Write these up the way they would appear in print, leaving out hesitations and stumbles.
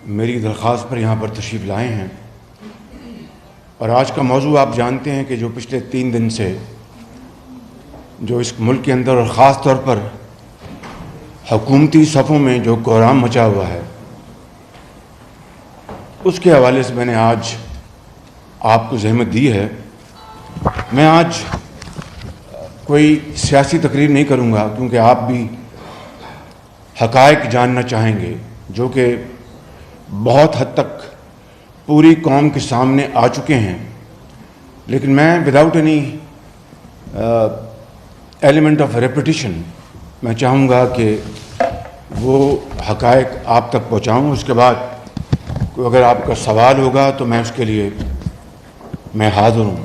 میری درخواست پر یہاں پر تشریف لائے ہیں، اور آج کا موضوع آپ جانتے ہیں کہ جو پچھلے 3 دن سے جو اس ملک کے اندر اور خاص طور پر حکومتی صفوں میں جو کوہرام مچا ہوا ہے، اس کے حوالے سے میں نے آج آپ کو زحمت دی ہے۔ میں آج کوئی سیاسی تقریر نہیں کروں گا، کیونکہ آپ بھی حقائق جاننا چاہیں گے جو کہ بہت حد تک پوری قوم کے سامنے آ چکے ہیں، لیکن میں without any element of repetition میں چاہوں گا کہ وہ حقائق آپ تک پہنچاؤں۔ اس کے بعد کوئی اگر آپ کا سوال ہوگا تو میں اس کے لیے میں حاضر ہوں۔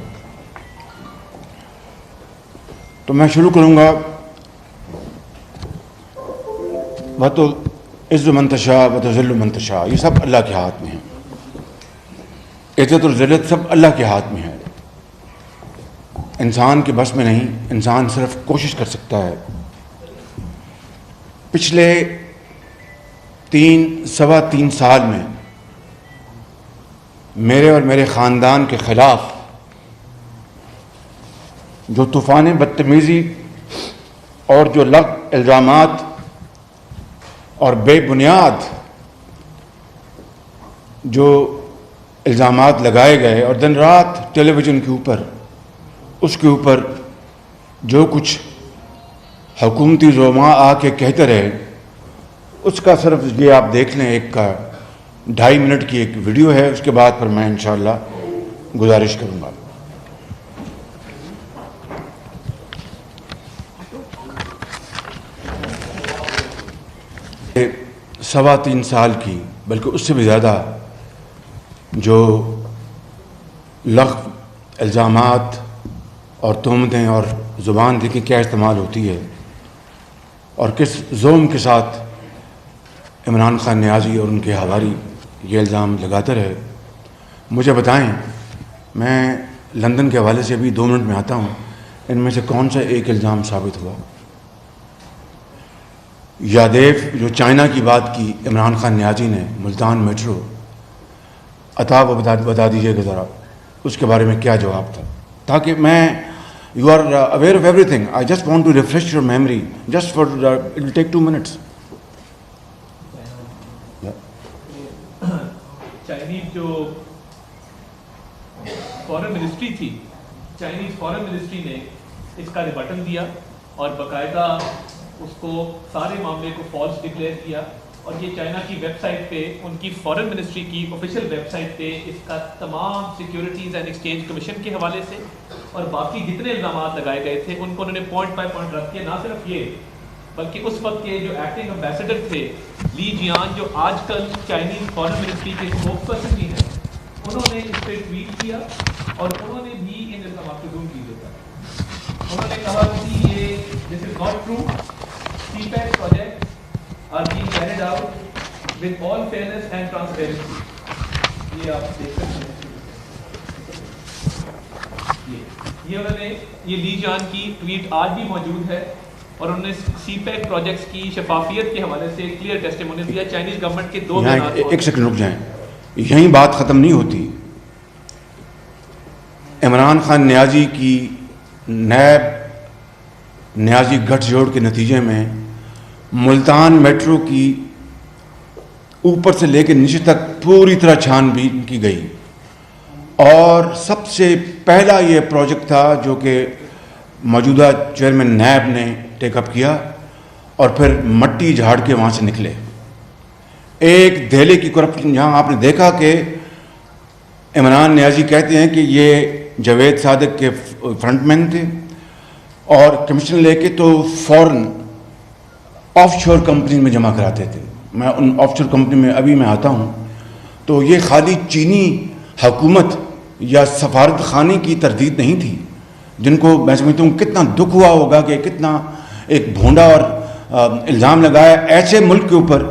تو میں شروع کروں گا، وَتُعِزُّ مَن تَشَاءُ وَتُذِلُّ مَن تَشَاءُ، یہ سب اللہ کے ہاتھ میں ہے۔ عزت اور ذلت سب اللہ کے ہاتھ میں ہے، انسان کے بس میں نہیں۔ انسان صرف کوشش کر سکتا ہے۔ پچھلے 3 سال میں میرے اور میرے خاندان کے خلاف جو طوفان بدتمیزی اور جو الزامات اور بے بنیاد جو الزامات لگائے گئے، اور دن رات ٹیلی ویژن کے اوپر اس کے اوپر جو کچھ حکومتی زعماء آ کے کہتے رہے، اس کا صرف یہ آپ دیکھ لیں، ایک 2.5 منٹ کی ایک ویڈیو ہے۔ اس کے بعد پھر میں انشاءاللہ گزارش کروں گا۔ 3.25 سال کی، بلکہ اس سے بھی زیادہ جو لغو الزامات اور تہمتیں اور زبان دیکھیں کیا استعمال ہوتی ہے، اور کس ظلم کے ساتھ عمران خان نیازی اور ان کے حواری یہ الزام لگاتے رہے۔ مجھے بتائیں، میں لندن کے حوالے سے ابھی 2 منٹ میں آتا ہوں، ان میں سے کون سا ایک الزام ثابت ہوا؟ یادیو جو چائنا کی بات کی عمران خان نیازی نے، ملتان میٹرو، عطا بتا دیجئے گا ذرا اس کے بارے میں کیا جواب تھا، تاکہ میں you are aware of everything. I just want to refresh your memory just for it will take 2 minutes. Chinese جو فارن منسٹری تھی، چائنیز فارن منسٹری نے اس کا ریبٹن دیا اور باقاعدہ اس کو سارے معاملے کو فالس ڈکلیئر کیا، اور یہ چائنا کی ویب سائٹ پہ، ان کی فارن منسٹری کی آفیشیل ویب سائٹ پہ اس کا تمام سیکیورٹیز اینڈ ایکسچینج کمیشن کے حوالے سے اور باقی جتنے الزامات لگائے گئے تھے ان کو انہوں نے پوائنٹ بائی پوائنٹ رکھ کے، نہ صرف یہ بلکہ اس وقت کے جو ایکٹنگ امبیسڈر تھے لی جیان، جو آج کل چائنیز فارن منسٹری کے اسپوکس پرسن بھی ہیں، انہوں نے اس پہ ٹویٹ کیا اور انہوں نے بھی ان الزامات کو دور کی دیتا۔ انہوں نے کہا کہ یہ this is not true, CPEC projects are being carried out with all fairness and transparency۔ یہ آپ دیکھ سکتے ہیں، یہ انہوں نے یہ لی جان کی ٹویٹ آج بھی موجود ہے، اور انہوں نے CPEC پروجیکٹس کی شفافیت کے حوالے سے کلیئر ٹیسٹیمونی دیا۔ چائنیز گورنمنٹ کے 2 بیانات۔ ایک سیکنڈ رک جائیں، یہیں بات ختم نہیں ہوتی۔ عمران خان نیازی کی نیب نیازی گٹھ جوڑ کے نتیجے میں ملتان میٹرو کی اوپر سے لے کے نیچے تک پوری طرح چھان بین کی گئی، اور سب سے پہلا یہ پروجیکٹ تھا جو کہ موجودہ چیئرمین نیب نے ٹیک اپ کیا، اور پھر مٹی جھاڑ کے وہاں سے نکلے۔ ایک دہلی کی کرپشن جہاں آپ نے دیکھا کہ عمران نیازی کہتے ہیں کہ یہ جاوید صادق کے فرنٹ مین تھے، اور کمیشن لے کے تو فوراً آف شور کمپنی میں جمع کراتے تھے۔ میں ان آف شور کمپنی میں ابھی میں آتا ہوں، تو یہ خالی چینی حکومت یا سفارت خانے کی تردید نہیں تھی، جن کو میں سمجھتا ہوں کتنا دکھ ہوا ہوگا کہ کتنا ایک بھونڈا اور الزام لگایا ایسے ملک کے اوپر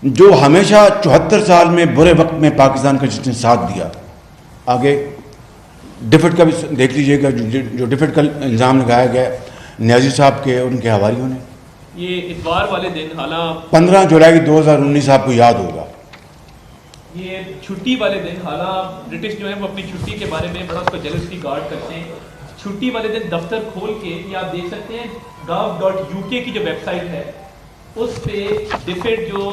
جو ہمیشہ 74 سال میں برے وقت میں پاکستان کا جس نے ساتھ دیا۔ آگے ڈفٹ کا بھی دیکھ لیجئے گا، جو ڈفٹ کا الزام لگایا گیا نیازی صاحب کے ان کے حواریوں نے۔ یہ اتوار والے دن، حالانکہ 15 جولائی 2019 آپ کو یاد ہوگا، یہ چھٹی والے دن، حالانکہ برٹش جو ہے وہ اپنی چھٹی کے بارے میں بڑا اس کو جیلسلی گارڈ کرتے ہیں، چھٹی والے دن دفتر کھول کے یہ آپ دیکھ سکتے ہیں gov.uk کی جو ویب سائٹ ہے اس پہ ڈفیڈ جو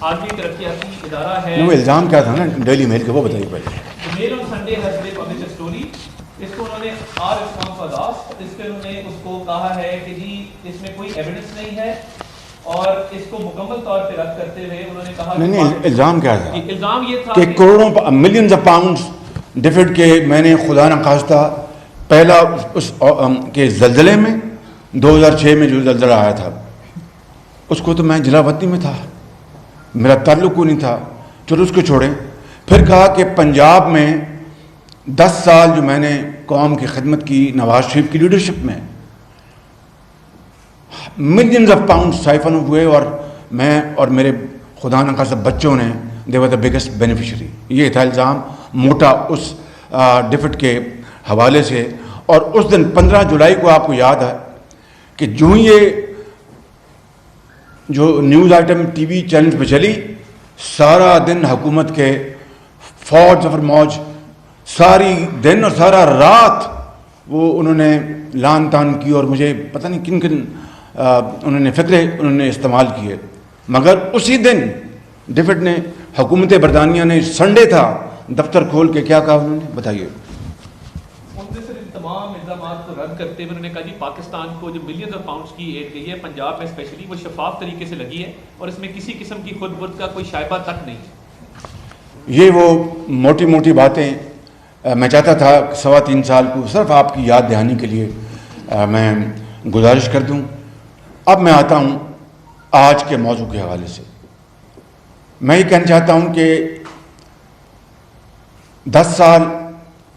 عالمی ترقیاتی ادارہ ہے، وہ الزام کیا تھا نا ڈیلی میل کا، وہ بتائیے پہلے. Mail on Sunday has been publish a story, اس کو انہوں نے آر ریسپانس فار داس، اس پہ انہوں نے اس کو کہا ہے کہ جی اس میں کوئی ایویڈنس نہیں ہے، اور اس کو مکمل طور پہ رد کرتے ہوئے انہوں نے کہا نہیں الزام کیا تھا الزام یہ تھا کہ کروڑوں ملینز آف پاؤنڈز ڈیفڈ کے میں نے خدا نخواستہ پہلا اس کے زلزلے میں 2006 میں جو زلزلہ آیا تھا اس کو تو میں جلاوطنی میں تھا، میرا تعلق کو نہیں تھا، چلو اس کو چھوڑیں. پھر کہا کہ پنجاب میں 10 سال جو میں نے قوم کی خدمت کی نواز شریف کی لیڈرشپ میں، ملینز آف پاؤنڈ سائفن ہوئے، اور میں اور میرے خدا نخواستہ بچوں نے دے ور دا بگیسٹ بینیفیشری. یہ تھا الزام موٹا اس ڈفٹ کے حوالے سے. اور اس دن 15 جولائی کو آپ کو یاد ہے کہ جو ہی یہ جو news item T V channel پہ چلی، سارا دن حکومت کے فوج ظفر موج ساری دن اور سارا رات وہ انہوں نے لان تان کی، اور مجھے پتہ نہیں کن کن انہوں نے فکرے انہوں نے استعمال کیے. مگر اسی دن ڈیفڈ نے، حکومت برطانیہ نے، سنڈے تھا، دفتر کھول کے کیا کہا انہوں نے بتائیے. تمام الزامات کو رد کرتے ہوئے انہوں نے کہا جی پاکستان کو جو ملینز آف پاؤنڈز کی ایڈ گئی ہے پنجاب میں اسپیشلی، وہ شفاف طریقے سے لگی ہے اور اس میں کسی قسم کی خود برد کا کوئی شائبہ تک نہیں. یہ وہ موٹی موٹی باتیں میں چاہتا تھا 3.25 سال کو صرف آپ کی یاد دہانی کے لیے میں گزارش کر دوں. اب میں آتا ہوں آج کے موضوع کے حوالے سے. میں یہ کہنا چاہتا ہوں کہ 10 سال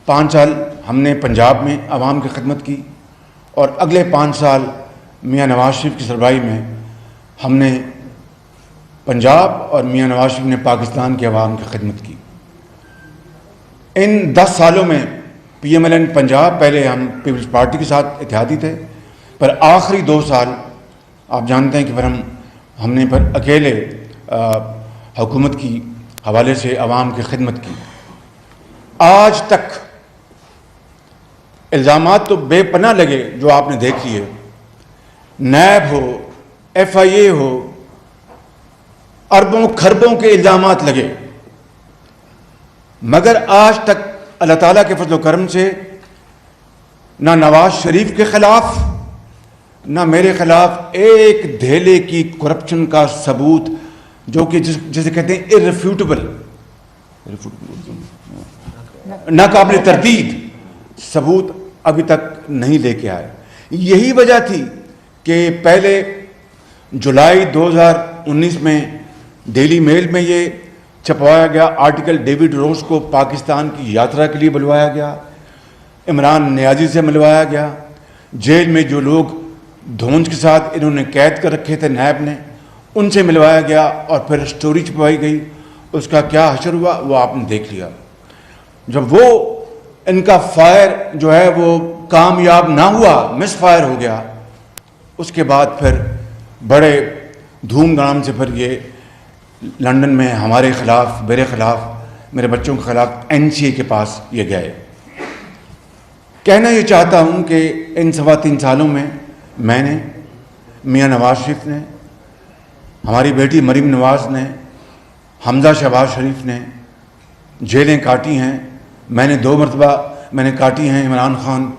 5 سال ہم نے پنجاب میں عوام کی خدمت کی، اور اگلے 5 سال میاں نواز شریف کی سربراہی میں ہم نے پنجاب اور میاں نواز شریف نے پاکستان کے عوام کی خدمت کی. ان 10 سالوں میں P M L N Punjab, پہلے ہم پیپلز پارٹی کے ساتھ اتحادی تھے، پر آخری 2 سال آپ جانتے ہیں کہ پھر ہم نے پھر اکیلے حکومت کی حوالے سے عوام کی خدمت کی. آج تک الزامات تو بے پناہ لگے جو آپ نے دیکھ لیے، نیب ہو، ایف آئی اے ہو، اربوں کھربوں کے الزامات لگے، مگر آج تک اللہ تعالیٰ کے فضل و کرم سے نہ نواز شریف کے خلاف نہ میرے خلاف ایک دھیلے کی کرپشن کا ثبوت، جو کہ جسے کہتے ہیں irrefutable، ناقابل تردید ثبوت ابھی تک نہیں لے کے آئے. یہی وجہ تھی کہ پہلے جولائی 2019 میں ڈیلی میل میں یہ چھپوایا گیا آرٹیکل، ڈیوڈ روز کو پاکستان کی یاترا کے لیے بلوایا گیا، عمران نیازی سے ملوایا گیا، جیل میں جو لوگ دھونج کے ساتھ انہوں نے قید کر رکھے تھے نیب نے، ان سے ملوایا گیا، اور پھر سٹوری چھپوائی گئی. اس کا کیا حشر ہوا وہ آپ نے دیکھ لیا. جب وہ ان کا فائر جو ہے وہ کامیاب نہ ہوا، مس فائر ہو گیا، اس کے بعد پھر بڑے دھوم دھام سے پھر یہ لندن میں ہمارے خلاف، میرے خلاف، میرے بچوں کے خلاف NCA کے پاس یہ گئے. کہنا یہ چاہتا ہوں کہ ان 3.25 سالوں میں میں نے، میاں نواز شریف نے، ہماری بیٹی مریم نواز نے، حمزہ شہباز شریف نے جیلیں کاٹی ہیں. میں نے 2 مرتبہ میں نے کاٹی ہیں. عمران خان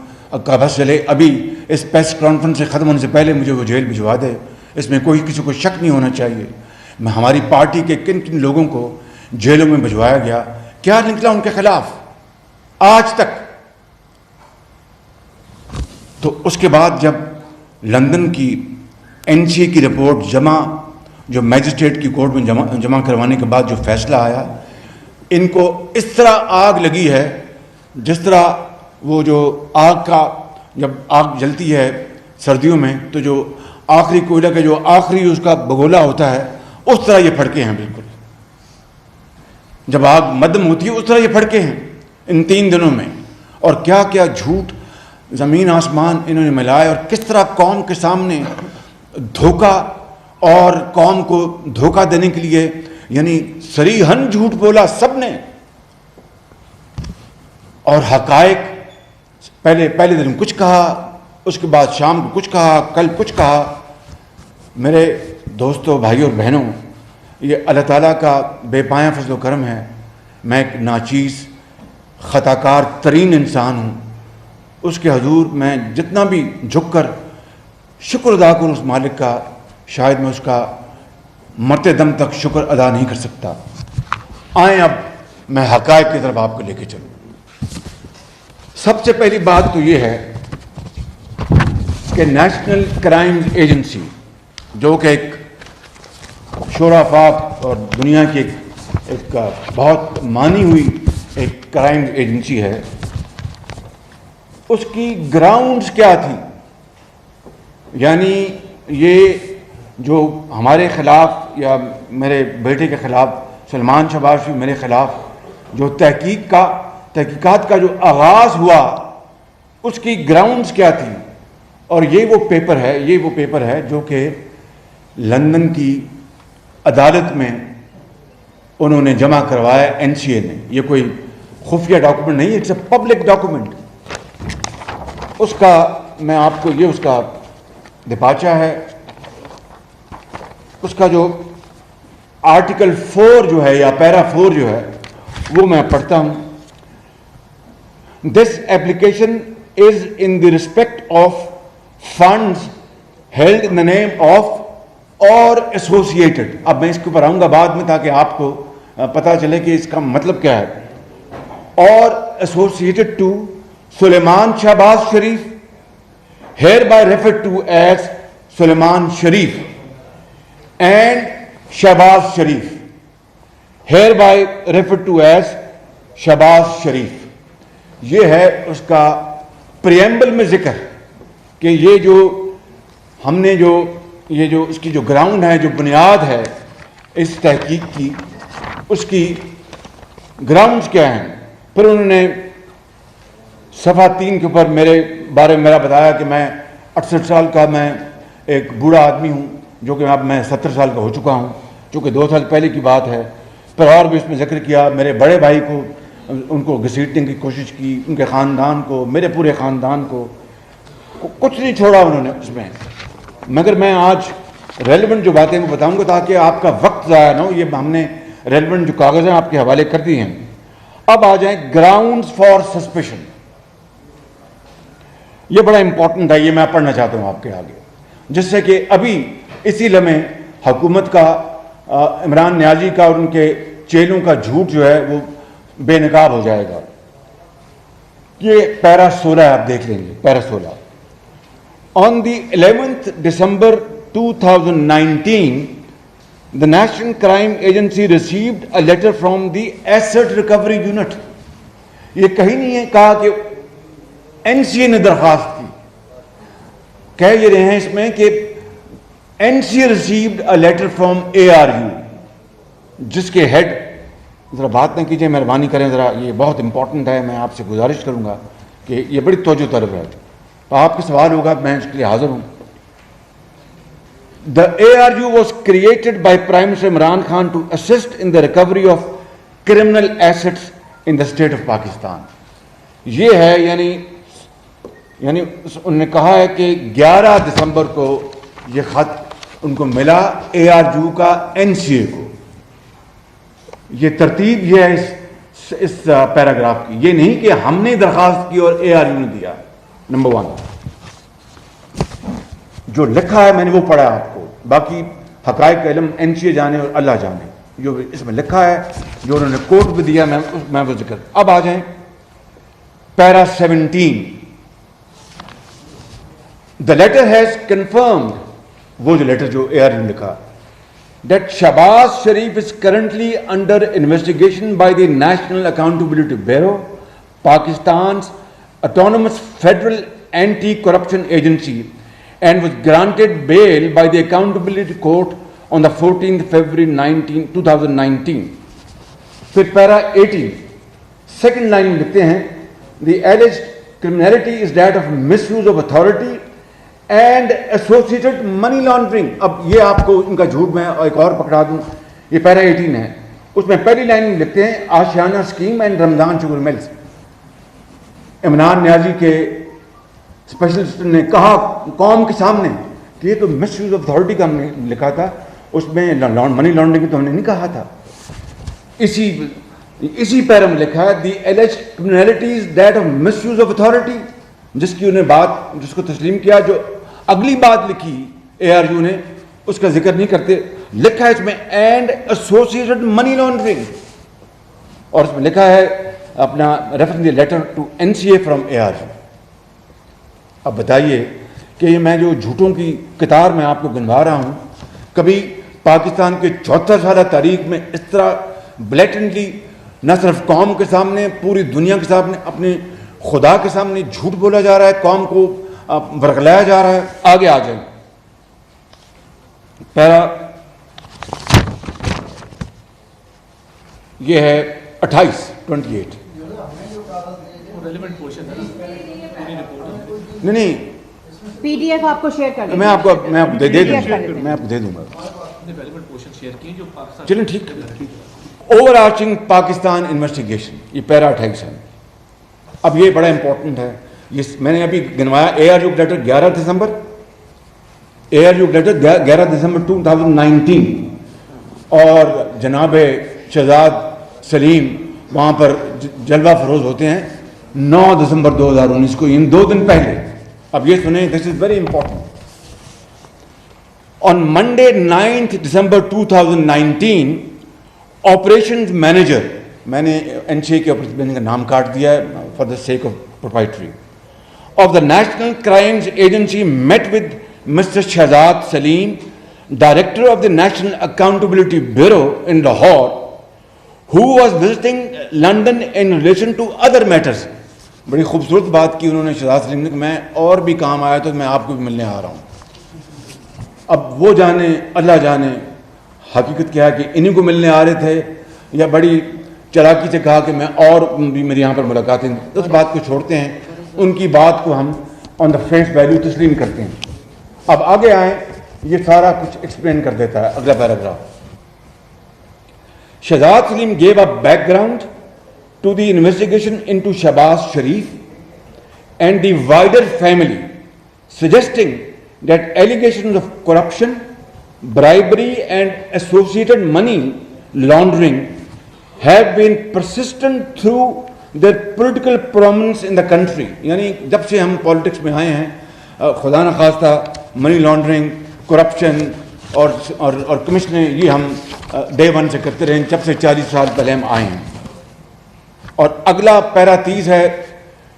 کا بس چلے ابھی اس پریس کانفرنس سے ختم ہونے سے پہلے مجھے وہ جیل بھجوا دے، اس میں کوئی کسی کو شک نہیں ہونا چاہیے. میں ہماری پارٹی کے کن کن لوگوں کو جیلوں میں بھجوایا گیا، کیا نکلا ان کے خلاف آج تک. تو اس کے بعد جب لندن کی NCA کی رپورٹ جو میجسٹریٹ کی کورٹ میں جمع کروانے کے بعد جو فیصلہ آیا، ان کو اس طرح آگ لگی ہے جس طرح وہ جو آگ کا، جب آگ جلتی ہے سردیوں میں تو جو آخری کوئلہ کا جو آخری اس کا بگولا ہوتا ہے، اس طرح یہ پھڑکے ہیں. بالکل جب آگ مدم ہوتی ہے اس طرح یہ پھڑکے ہیں ان 3 دنوں میں. اور کیا کیا جھوٹ زمین آسمان انہوں نے ملائے، اور کس طرح قوم کے سامنے دھوکہ، اور قوم کو دھوکہ دینے کے لیے یعنی صریحاً جھوٹ بولا سب نے، اور حقائق پہلے دن کچھ کہا، اس کے بعد شام کو کچھ کہا، کل کچھ کہا۔ میرے دوستوں، بھائیوں اور بہنوں، یہ اللہ تعالیٰ کا بے پایاں فضل و کرم ہے۔ میں ایک ناچیز خطا کار ترین انسان ہوں، اس کے حضور میں جتنا بھی جھک کر شکر ادا کروں اس مالک کا، شاید میں اس کا مرتے دم تک شکر ادا نہیں کر سکتا۔ آئیں اب میں حقائق کی طرف آپ کو لے کے چلوں۔ سب سے پہلی بات تو یہ ہے کہ نیشنل کرائم ایجنسی، جو کہ ایک شور آفاق اور دنیا کی ایک بہت مانی ہوئی ایک کرائم ایجنسی ہے، اس کی گراؤنڈز کیا تھی؟ یعنی یہ جو ہمارے خلاف یا میرے بیٹے کے خلاف، سلمان شہباز شریف میرے خلاف جو تحقیقات کا جو آغاز ہوا، اس کی گراؤنڈز کیا تھی؟ اور یہ وہ پیپر ہے جو کہ لندن کی عدالت میں انہوں نے جمع کروایا، NCA نے۔ یہ کوئی خفیہ ڈاکومنٹ نہیں ہے، اٹس اے پبلک ڈاکومنٹ۔ اس کا میں آپ کو یہ اس کا دپاچہ ہے، اس کا جو آرٹیکل 4 جو ہے یا پیرا 4 جو ہے وہ میں پڑھتا ہوں۔ This application is in the respect of funds held in the name of اور ایسوسیٹڈ۔ اب میں اس کے اوپر آؤں گا بعد میں تاکہ آپ کو پتہ چلے کہ اس کا مطلب کیا ہے۔ اور associated to Sulaiman Shahbaz Sharif, hereby referred to as Sulaiman Sharif and Shahbaz Sharif, hereby referred to as Shahbaz Sharif۔ یہ ہے اس کا پریمبل میں ذکر کہ یہ جو ہم نے جو اس کی جو گراؤنڈ ہے، جو بنیاد ہے اس تحقیق کی، اس کی گراؤنڈز کیا ہیں۔ پھر انہوں نے صفحہ 3 کے اوپر میرے بارے میں میرا بتایا کہ میں 68 سال کا میں ایک بوڑھا آدمی ہوں، جو کہ اب میں 70 سال کا ہو چکا ہوں، چونکہ 2 سال پہلے کی بات ہے۔ پھر اور بھی اس میں ذکر کیا، میرے بڑے بھائی کو ان کو گھسیٹنے کی کوشش کی، ان کے خاندان کو، میرے پورے خاندان کو، کچھ نہیں چھوڑا انہوں نے اس میں۔ مگر میں آج ریلیونٹ جو باتیں میں بتاؤں گا تاکہ آپ کا وقت ضائع نہ ہو۔ یہ ہم نے ریلیونٹ جو کاغذ ہیں آپ کے حوالے کر دی ہیں۔ اب آ جائیں گراؤنڈز فار سسپیشن۔ یہ بڑا امپورٹنٹ ہے، یہ میں پڑھنا چاہتا ہوں آپ کے آگے، جس سے کہ ابھی اسی لمحے حکومت کا، عمران نیازی کا اور ان کے چیلوں کا جھوٹ جو ہے وہ بے نقاب ہو جائے گا۔ یہ پیرا 16 ہے، آپ دیکھ لیں گے، پیرا 16۔ On the 11th December 2019, the National Crime Agency received a letter from the Asset Recovery Unit۔ یہ کہیں نہیں ہے کہا کہ NCA نے درخواست کی، کہہ یہ رہے ہیں اس میں کہ NCA received a letter from ARU، جس کے ہیڈ، ذرا بات نہ کیجئے مہربانی کریں، ذرا یہ بہت امپورٹنٹ ہے، میں آپ سے گزارش کروں گا کہ یہ بڑی توجہ طلب ہے، آپ کے سوال ہوگا، میں اس کے لیے حاضر ہوں۔ The ARU was created by Prime Minister Imran Khan to assist in the recovery of criminal assets in the state of Pakistan۔ یہ ہے یعنی انہوں نے کہا ہے کہ 11 دسمبر کو یہ خط ان کو ملا ARU کا NCA کو۔ یہ ترتیب یہ ہے اس پیراگراف کی، یہ نہیں کہ ہم نے درخواست کی اور ARU نے دیا۔ نمبر 1 جو لکھا ہے میں نے وہ پڑھا آپ کو، باقی حقائق کا علم NCA جانے اور اللہ جانے، جو اس میں لکھا ہے، جو انہوں نے کوٹ بھی دیا میں وہ ذکر۔ اب آ جائیں پیرا 17۔ The letter has confirmed، وہ جو لیٹر جو ARU نے لکھا، that Shahbaz Sharif is currently under investigation by the National Accountability Bureau, Pakistan's autonomous federal anti-corruption agency, and was granted bail by the Accountability Court on the 14th February 2019۔ پھر پیرا 18 second line میں لکھتے ہیں the alleged criminality is that of misuse of authority and associated money laundering۔ اب یہ آپ کو ان کا جھوٹ میں ایک اور پکڑا دوں یہ پیرا 18 ہے. اس میں پہلی لائن لکھتے ہیں Ashiana scheme and Ramzan sugar mills. Imran Niazi کے اسپیشلسٹ نے کہا قوم کے سامنے کہ یہ تو مس یوز آف اتھارٹی کا ہم نے لکھا تھا, اس میں منی لانڈرنگ تو ہم نے نہیں کہا تھا. اسی پیرا میں لکھا ہے the alleged criminalities that of misuse of authority, جس کی انہیں بات, جس کو تسلیم کیا. جو اگلی بات لکھی ARU نے اس کا ذکر نہیں کرتے, لکھا ہے اس میں اینڈ ایسوسیٹڈ منی لانڈرنگ, اور اس میں لکھا ہے اپنا reference the letter to NCA from ARU. اب بتائیے کہ یہ میں جو جھوٹوں کی قطار میں آپ کو گنوا رہا ہوں, کبھی پاکستان کے 74 سالہ تاریخ میں اس طرح بلیٹنٹلی نہ صرف قوم کے سامنے, پوری دنیا کے سامنے, اپنے خدا کے سامنے جھوٹ بولا جا رہا ہے, قوم کو ورگلایا جا رہا ہے. آگے آ جائیں. پیرا یہ ہے 28. ریلیونٹ پورشن ہے پوری رپورٹ. نہیں PDF آپ کو شیئر کر میں آپ کو دے دوں گا. ریلیونٹ پورشن شیئر کیے جو پاکستان. چلیں ٹھیک. اوور آرچنگ پاکستان انویسٹیگیشن, یہ پیرا 28 ہے. اب یہ بڑا امپورٹنٹ ہے, یہ میں نے ابھی گنوایا. ARU لیٹر 11 دسمبر, ARU لیٹر 11 دسمبر 2019, اور جناب شہزاد سلیم وہاں پر جلوہ فروز ہوتے ہیں 9 دسمبر 2019 کو, ان 2 دن پہلے. اب یہ سنیں, this is very important. On Monday 9 December 2019 operations manager, میں نے NCA کے آپریشن مینیجر کا نام کاٹ دیا ہے for the sake of proprietary, of the national crimes agency met with mister Shehzad Saleem, director of the national accountability bureau in Lahore, who was visiting London in relation to other matters. بڑی خوبصورت بات کی انہوں نے شہزاد سلیم نے کہ میں اور بھی کام آیا تو میں آپ کو بھی ملنے آ رہا ہوں. اب وہ جانے, اللہ جانے حقیقت کیا ہے کہ انہیں کو ملنے آ رہے تھے یا بڑی چلاکی سے کہا کہ میں اور بھی میری یہاں پر ملاقاتیں. اس بات کو چھوڑتے ہیں, ان کی بات کو ہم آن دا فیس ویلیو تسلیم کرتے ہیں. اب آگے آئیں, یہ سارا کچھ ایکسپلین کر دیتا ہے اگلا paragraph. Shahzad Salim gave a background to the investigation into Shahbaz Sharif and the wider family, suggesting that allegations of corruption, bribery and associated money laundering have been persistent through their political prominence in the country. یعنی جب سے ہم politics میں آئے ہیں, خدا نخواستہ money laundering, corruption اور کمیشنیں, یہ ہم ڈے 1 سے کرتے رہے جب سے 40 سال پہلے ہم آئے ہیں. اور اگلا پیرا 30 ہے,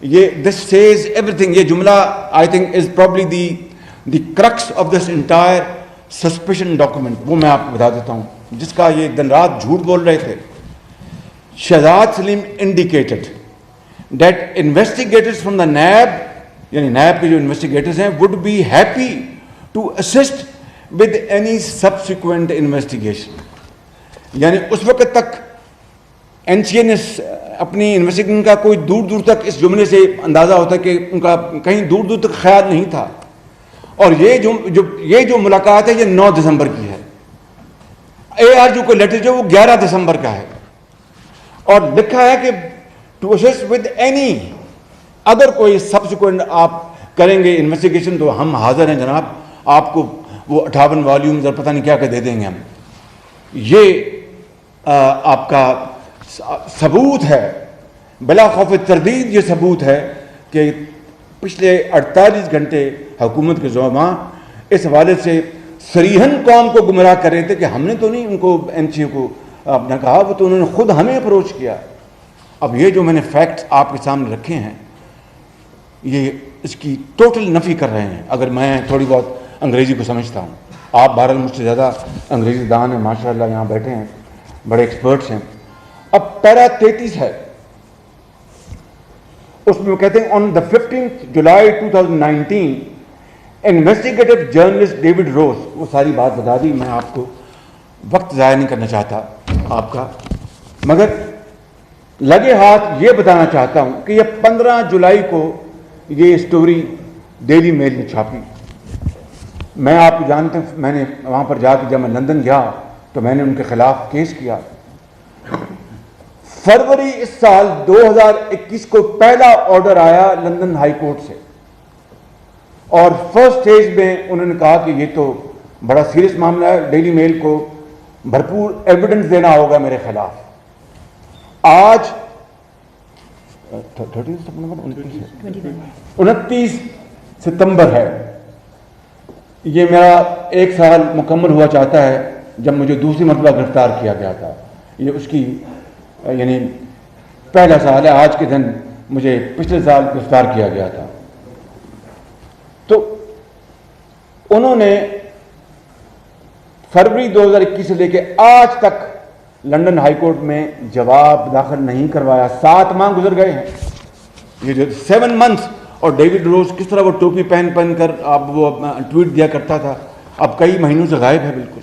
یہ دس سیز ایوری تھنگ. یہ جملہ I think is probably the crux of this entire suspicion document. وہ میں آپ کو بتا دیتا ہوں جس کا یہ دن رات جھوٹ بول رہے تھے. Shahzad Saleem indicated that investigators from the NAB, یعنی نیب کے جو انویسٹیگیٹرز ہیں, would be happy to assist with any subsequent investigation. یعنی اس وقت تک NCA نے اپنی انویسٹیگیشن کا کوئی دور دور تک, اس جملے سے اندازہ ہوتا ہے کہ ان کا کہیں دور دور تک خیال نہیں تھا. اور یہ جو ملاقات ہے یہ 9 دسمبر کی ہے. ARU کو لیٹر جو وہ 11 دسمبر کا ہے, اور لکھا ہے کہ ٹو اسسٹ ود اینی, اگر کوئی سبسیکوینٹ آپ کریں گے انویسٹیگیشن تو ہم حاضر ہیں جناب, آپ کو وہ 58 والیومز اور پتہ نہیں کیا دے دیں گے ہم. یہ آپ کا ثبوت ہے, بلا خوف تردید یہ ثبوت ہے کہ پچھلے 48 گھنٹے حکومت کے زعماء اس حوالے سے صریحاً قوم کو گمراہ کر رہے تھے کہ ہم نے تو نہیں ان کو NCA کو اپنا کہا, وہ تو انہوں نے خود ہمیں اپروچ کیا. اب یہ جو میں نے فیکٹس آپ کے سامنے رکھے ہیں یہ اس کی ٹوٹل نفی کر رہے ہیں. اگر میں تھوڑی بہت انگریزی کو سمجھتا ہوں, آپ بہرحال مجھ سے زیادہ انگریزی دان ہیں, ماشاء اللہ یہاں بیٹھے ہیں, بڑے ایکسپرٹس ہیں. اب پیرا 33 ہے, اس میں وہ کہتے ہیں آن دا 15 جولائی 2019 انویسٹیگیٹو جرنلسٹ ڈیوڈ روز. وہ ساری بات بتا دی, میں آپ کو وقت ضائع نہیں کرنا چاہتا آپ کا, مگر لگے ہاتھ یہ بتانا چاہتا ہوں کہ یہ 15 جولائی کو یہ اسٹوری ڈیلی میل میں چھاپی. میں آپ کو جانتے ہیں, میں نے وہاں پر جا کے جب میں لندن گیا تو میں نے ان کے خلاف کیس کیا. فروری اس سال 2021 کو پہلا آرڈر آیا لندن ہائی کورٹ سے, اور فرسٹ سٹیج میں انہوں نے کہا کہ یہ تو بڑا سیریس معاملہ ہے, ڈیلی میل کو بھرپور ایویڈنس دینا ہوگا میرے خلاف. آج 29 ستمبر ہے, یہ میرا 1 سال مکمل ہوا چاہتا ہے جب مجھے دوسری مرتبہ گرفتار کیا گیا تھا. یہ اس کی یعنی پہلا سال ہے. آج کے دن مجھے پچھلے سال گرفتار کیا گیا تھا. تو انہوں نے فروری 2021 سے لے کے آج تک لندن ہائی کورٹ میں جواب داخل نہیں کروایا. 7 ماہ گزر گئے ہیں, یہ جو 7 months. اور ڈیوڈ روز کس طرح وہ ٹوپی پہن کر اب وہ ٹویٹ دیا کرتا تھا, اب کئی مہینوں سے غائب ہے بالکل.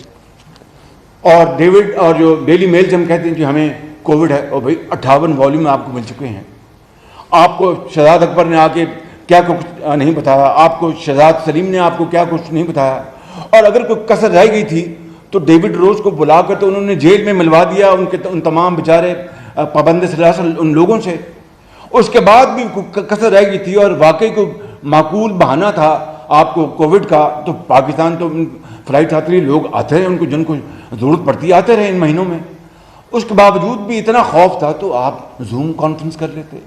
اور ڈیوڈ اور جو ڈیلی میل سے ہم کہتے ہیں کہ ہمیں کووڈ ہے, اور بھائی 58 والیوم آپ کو مل چکے ہیں. آپ کو شہزاد اکبر نے آ کے کیا کچھ نہیں بتایا, آپ کو شہزاد سلیم نے آپ کو کیا کچھ نہیں بتایا. اور اگر کوئی کسر رہ گئی تھی تو ڈیوڈ روز کو بلا کر تو انہوں نے جیل میں ملوا دیا ان تمام بیچارے پابند سلاسل ان لوگوں سے. اس کے بعد بھی کسر رہ گئی تھی اور واقعی کوئی معقول بہانہ تھا آپ کو کووڈ کا, تو پاکستان تو فلائٹ آتی رہی, لوگ آتے رہے, ان کو جن کو ضرورت پڑتی آتے رہے ان مہینوں میں. اس کے باوجود بھی اتنا خوف تھا تو آپ زوم کانفرنس کر لیتے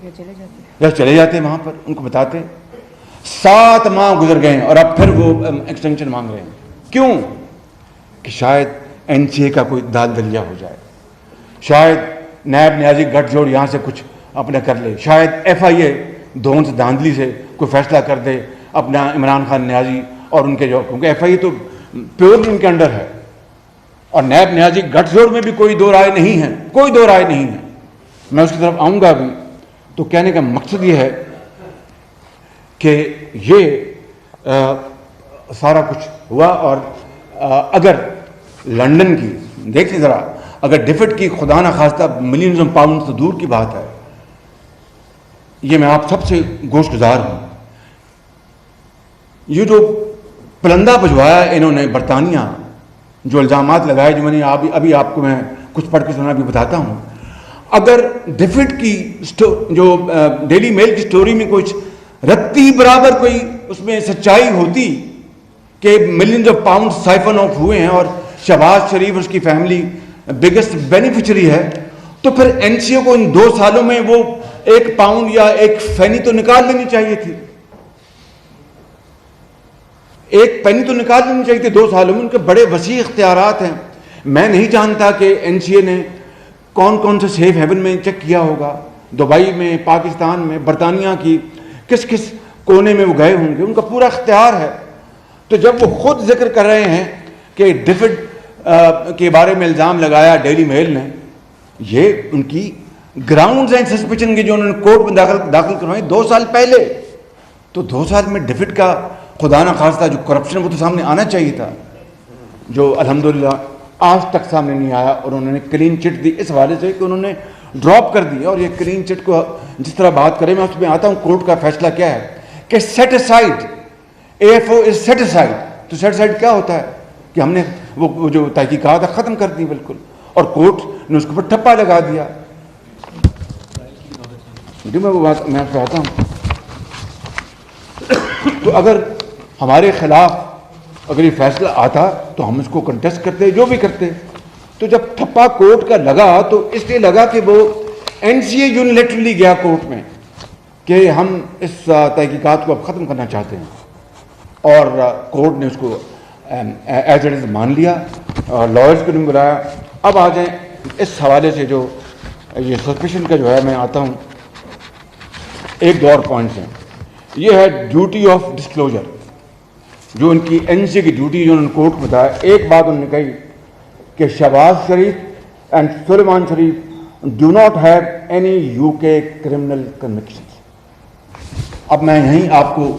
یا چلے جاتے وہاں پر, ان کو بتاتے. 7 ماہ گزر گئے ہیں اور اب پھر وہ ایکسٹینشن مانگ رہے ہیں. کیوں؟ کہ شاید NCA کا کوئی دال دلیا ہو جائے, شاید نیب نیازی گٹھ جوڑ یہاں سے کچھ اپنا کر لے, شاید FIA دھون سے دھاندلی سے کوئی فیصلہ کر دے اپنا عمران خان نیازی اور ان کے جو, کیونکہ FIA تو پیورلی ان کے انڈر ہے, اور نیب نیازی گٹھ جوڑ میں بھی کوئی دو رائے نہیں ہے, کوئی دو رائے نہیں ہے. میں اس کی طرف آؤں گا بھی. تو کہنے کا مقصد یہ ہے کہ یہ سارا کچھ ہوا. اور اگر لندن کی دیکھیں ذرا, اگر ڈیفٹ کی خدا نہ خواستہ ملینز آف پاؤنڈ تو دور کی بات ہے, یہ میں آپ سب سے گوش گزار ہوں. یہ جو پلندہ بجوایا انہوں نے برطانیہ, جو الزامات لگائے, جو میں نے ابھی آپ کو میں کچھ پڑھ کے سنا بھی بتاتا ہوں. اگر ڈیفٹ کی جو ڈیلی میل کی سٹوری میں کچھ رتی برابر کوئی اس میں سچائی ہوتی کہ millions of pound siphon of ہوئے ہیں اور شہباز شریف اور اس کی فیملی بگیسٹ بینیفیشری ہے, تو پھر NCA کو ان 2 سالوں میں وہ 1 پاؤنڈ یا 1 فینی تو نکال لینی چاہیے تھی. 1 پینی تو نکال لینی چاہیے تھی 2 سالوں میں. ان کے بڑے وسیع اختیارات ہیں. میں نہیں جانتا کہ NCA نے کون کون سے سیف ہیون میں چیک کیا ہوگا, دبئی میں, پاکستان میں, برطانیہ کی کس کس کونے میں وہ گئے ہوں گے. ان کا پورا اختیار ہے. تو جب وہ خود ذکر کر رہے ہیں کہ ڈیفڈ کے بارے میں الزام لگایا ڈیلی میل نے, یہ ان کی گراؤنڈز ہیں سسپیشن کے جو انہوں نے کورٹ میں داخل کروائے 2 سال پہلے. تو 2 سال میں ڈیفڈ کا خدا نہ خواستہ جو کرپشن وہ تو سامنے آنا چاہیے تھا, جو الحمدللہ آج تک سامنے نہیں آیا. اور انہوں نے کلین چٹ دی اس حوالے سے کہ انہوں نے ڈراپ کر دیا. اور یہ کلین چٹ کو جس طرح بات کریں, میں اس میں آتا ہوں کورٹ کا فیصلہ کیا ہے کہ سیٹ اسائڈ, AFO از سیٹ اسائڈ. تو سیٹ اسائڈ کیا ہوتا ہے کہ ہم نے وہ جو تحقیقات ختم کر دی بالکل, اور کورٹ نے اس کے اوپر ٹھپا لگا دیا. جو میں وہ بات میں کہتا ہوں, تو اگر ہمارے خلاف اگر یہ فیصلہ آتا تو ہم اس کو کنٹیسٹ کرتے, جو بھی کرتے. تو جب ٹھپا کورٹ کا لگا تو اس لیے لگا کہ وہ NCA یونیلیٹرلی گیا کورٹ میں کہ ہم اس تحقیقات کو اب ختم کرنا چاہتے ہیں, اور کورٹ نے اس کو ایز اٹ از مان لیا اور لائرز کو نہیں بلایا. اب آ جائیں اس حوالے سے جو یہ سسپیشن کا جو ہے, میں آتا ہوں 1 2 اور پوائنٹس ہیں. یہ ہے ڈیوٹی آف ڈسکلوجر, جو ان کی NCA کی ڈیوٹی جو انہوں نے کورٹ کو بتایا. ایک بات انہوں نے کہی کہ Shehbaz Sharif and Sulaiman Sharif do not have any UK criminal convictions. اب میں یہیں آپ کو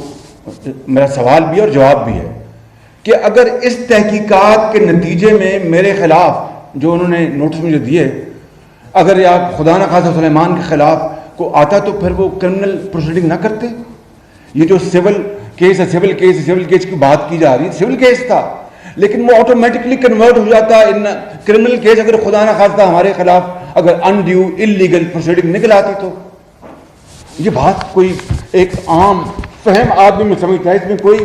میرا سوال بھی اور جواب بھی ہے کہ اگر اس تحقیقات کے نتیجے میں میرے خلاف جو انہوں نے نوٹس مجھے دیے, اگر یہ آپ خدا نہ خواستہ سلیمان کے خلاف کو آتا تو پھر وہ کرمنل پروسیڈنگ نہ کرتے. یہ جو سول کیس ہے, سول کیس کی بات کی جا رہی ہے, سول کیس تھا, لیکن وہ آٹومیٹکلی کنورٹ ہو جاتا ہے ان کرمنل کیس اگر خدا نہ خواستہ ہمارے خلاف اگر انڈیو انلیگل پروسیڈنگ نکل آتی تو. یہ بات کوئی ایک عام فہم آدمی میں سمجھتا ہے, اس میں کوئی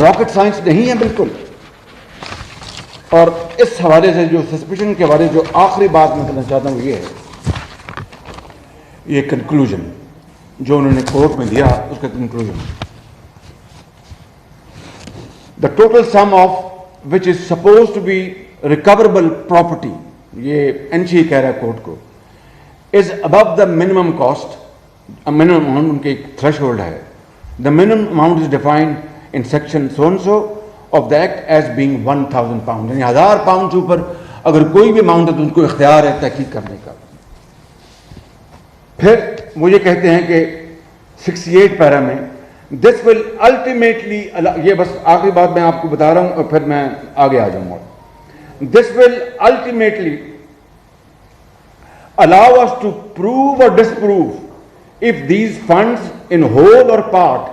راکٹ سائنس نہیں ہے بالکل. اور اس حوالے سے جو سسپیشن کے بارے جو آخری بات میں کرنا چاہتا ہوں یہ ہے, یہ کنکلوژن جو انہوں نے کورٹ میں دیا, اس کا conclusion, the total sum of which is supposed to be recoverable property, یہ NCA کہہ رہا ہے کورٹ کو, is above the minimum cost, minimum amount ان کے ایک threshold ہے. The minimum amount is defined in section so and so of the act as being 1,000 pounds, یعنی 1,000 pound سے اوپر اگر کوئی بھی اماؤنٹ ہے تو ان کو اختیار ہے تحقیق کرنے کا. پھر وہ یہ کہتے ہیں کہ 68 پیرا میں this will ultimately, یہ بس آخری بات میں آپ کو بتا رہا ہوں اور پھر میں آگے آ جاؤں گا. This will ultimately allow us to prove or disprove if these funds in whole or part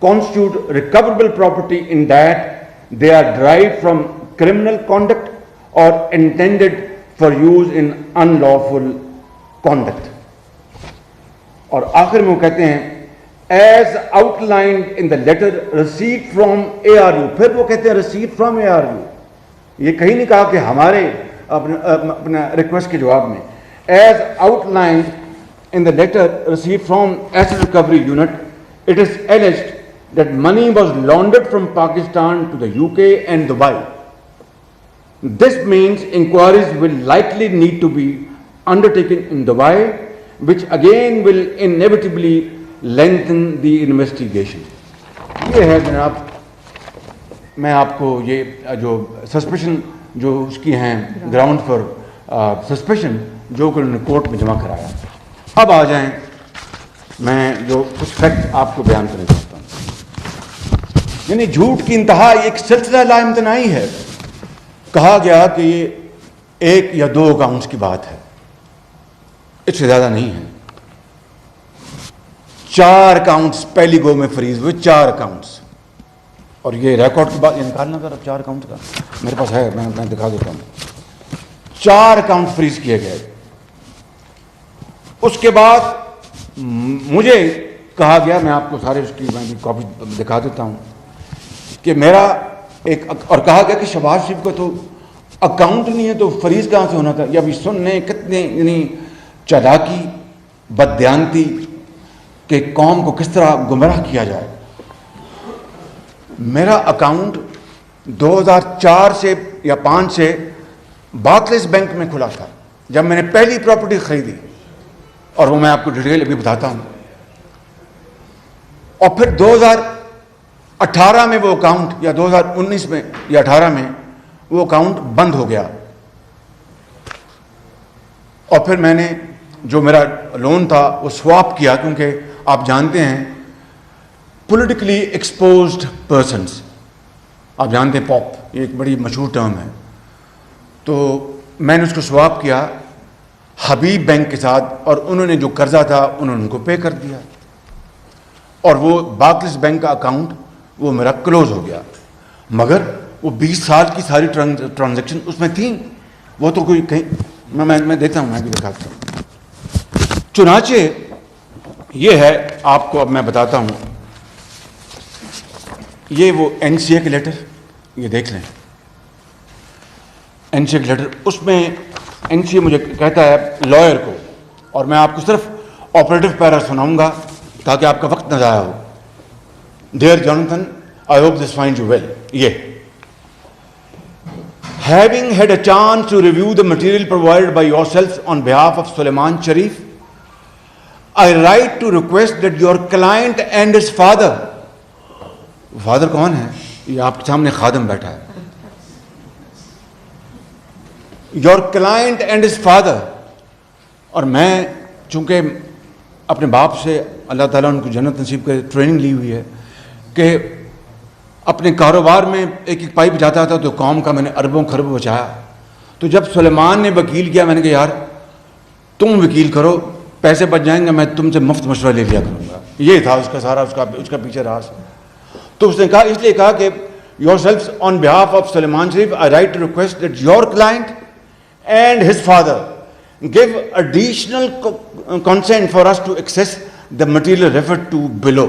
constitute recoverable property in that they are derived from criminal conduct or intended for use in unlawful conduct. اور آخر میں وہ کہتے ہیں as outlined in the letter received from ARU. پھر وہ کہتے ہیں received from ARU, یہ کہیں نہیں کہا کہ ہمارے اپنا ریکویسٹ کے جواب میں. As outlined in the letter received from Asset Recovery Unit, it is alleged that money was laundered from Pakistan to the UK and Dubai. This means inquiries will likely need to be undertaken in Dubai, which again will inevitably lengthen the investigation. یہ ہے جناب, میں آپ کو یہ جو suspicion جو اس کی ہیں گراؤنڈ فار سسپیشن جو کہ انہوں نے کورٹ میں جمع کرایا. اب آ جائیں, میں جو کچھ فیکٹ آپ کو بیان کرنا چاہتا ہوں. یعنی جھوٹ کی انتہا ایک سلسلہ لا امتناعی ہے. کہا گیا کہ یہ 1 یا 2 اکاؤنٹس کی بات ہے, اس سے زیادہ نہیں ہے. 4 اکاؤنٹس پہلی گو میں فریز ہوئے, 4 اکاؤنٹس. اور یہ ریکارڈ کی بات یہ نکالنا ذرا 4 اکاؤنٹ کا میرے پاس ہے, میں دکھا دیتا ہوں. 4 اکاؤنٹ فریز کیے گئے. اس کے بعد مجھے کہا گیا, میں آپ کو سارے اس کی میں کاپی دکھا دیتا ہوں, کہ میرا ایک, اور کہا گیا کہ شہباز شریف کو تو اکاؤنٹ نہیں ہے تو فریز کہاں سے ہونا تھا. یہ ابھی سن لیں کتنے یعنی چالاکی, بددیانتی کہ قوم کو کس طرح گمراہ کیا جائے. میرا اکاؤنٹ 2004 سے یا 5 سے بارکلیز بینک میں کھلا تھا جب میں نے پہلی پراپرٹی خریدی, اور وہ میں آپ کو ڈیٹیل ابھی بتاتا ہوں. اور پھر 2018 میں وہ اکاؤنٹ, یا 2019 میں یا 18 میں وہ اکاؤنٹ بند ہو گیا. اور پھر میں نے جو میرا لون تھا وہ سواپ کیا, کیونکہ آپ جانتے ہیں پولیٹیکلی ایکسپوزڈ پرسنس, آپ جانتے ہیں پاپ, یہ ایک بڑی مشہور ٹرم ہے. تو میں نے اس کو سواپ کیا حبیب بینک کے ساتھ, اور انہوں نے جو قرضہ تھا انہوں نے ان کو پے کر دیا, اور وہ بارکلیز بینک کا اکاؤنٹ وہ میرا کلوز ہو گیا. مگر وہ 20 سال کی ساری ٹرانزیکشن اس میں تھیں, وہ تو کوئی کہیں میں دیتا ہوں, میں بھی دکھاتا ہوں. چنانچہ یہ ہے, آپ کو اب میں بتاتا ہوں, یہ وہ NCA کے لیٹر, یہ دیکھ لیں NCA کے لیٹر. اس میں NCA مجھے کہتا ہے لائر کو, اور میں آپ کو صرف آپریٹو پیرا سناؤں گا تاکہ آپ کا وقت نہ ضائع ہو. Dear Jonathan, I hope this find you well. یہ having had a chance to review the material provided by yourselves on behalf of Sulaiman Sharif, I write to request that your client and his father, father کون ہے؟ یہ آپ کے سامنے خادم بیٹھا ہے. your client and his father, اور میں چونکہ اپنے باپ سے اللہ تعالیٰ ان کو جنت نصیب کر ٹریننگ لی ہوئی ہے کہ اپنے کاروبار میں ایک ایک پائی بچاتا تھا تو قوم کا میں نے اربوں خربوں بچایا. تو جب سلیمان نے وکیل کیا, میں نے کہا یار تم وکیل کرو, پیسے بچ جائیں گے, میں تم سے مفت مشورہ لے لیا کروں گا. یہ تھا اس کا سارا اس کا پیچھے راز. تو اس نے کہا, اس لیے کہا کہ yourselves on behalf of Sulaiman Sharif, I write to request that your client and his father give additional consent for us to access the material referred to below.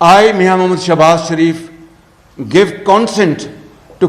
I, Mian Mohammad Shahbaz Sharif, give consent to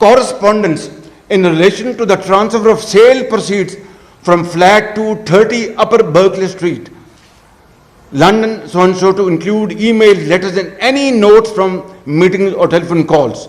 Correspondence in relation to the transfer of sale proceeds from flat 230 Upper Berkeley Street, London, so and so, to include emails, letters and any notes from meetings or telephone calls.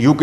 UK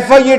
FIA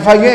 FIA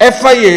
FIA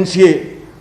NCA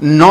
9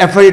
FIA